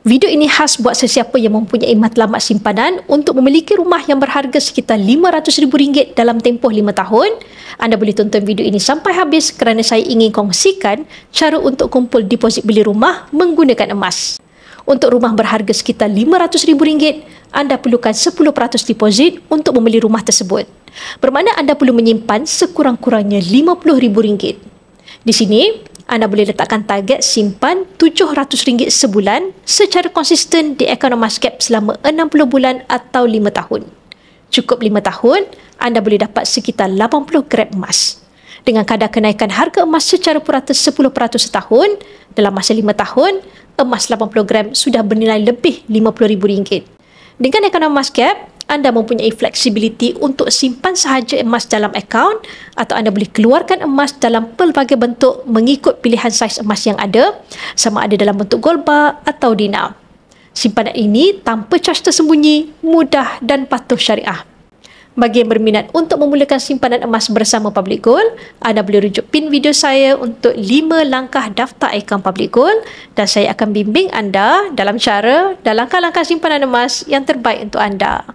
Video ini khas buat sesiapa yang mempunyai matlamat simpanan untuk memiliki rumah yang berharga sekitar RM500,000 dalam tempoh 5 tahun. Anda boleh tonton video ini sampai habis kerana saya ingin kongsikan cara untuk kumpul deposit beli rumah menggunakan emas. Untuk rumah berharga sekitar RM500,000, anda perlukan 10% deposit untuk membeli rumah tersebut. Bermakna anda perlu menyimpan sekurang-kurangnya RM50,000. Di sini, anda boleh letakkan target simpan RM700 sebulan secara konsisten di akaun EmasCap selama 60 bulan atau 5 tahun. Cukup 5 tahun, anda boleh dapat sekitar 80 gram emas. Dengan kadar kenaikan harga emas secara purata 10% setahun, dalam masa 5 tahun, emas 80 gram sudah bernilai lebih RM50,000. Dengan akaun EmasCap, anda mempunyai fleksibiliti untuk simpan sahaja emas dalam akaun atau anda boleh keluarkan emas dalam pelbagai bentuk mengikut pilihan saiz emas yang ada, sama ada dalam bentuk gold bar atau dinar. Simpanan ini tanpa caj tersembunyi, mudah dan patuh syariah. Bagi yang berminat untuk memulakan simpanan emas bersama Public Gold, anda boleh rujuk pin video saya untuk 5 langkah daftar akaun Public Gold dan saya akan bimbing anda dalam cara dan langkah-langkah simpanan emas yang terbaik untuk anda.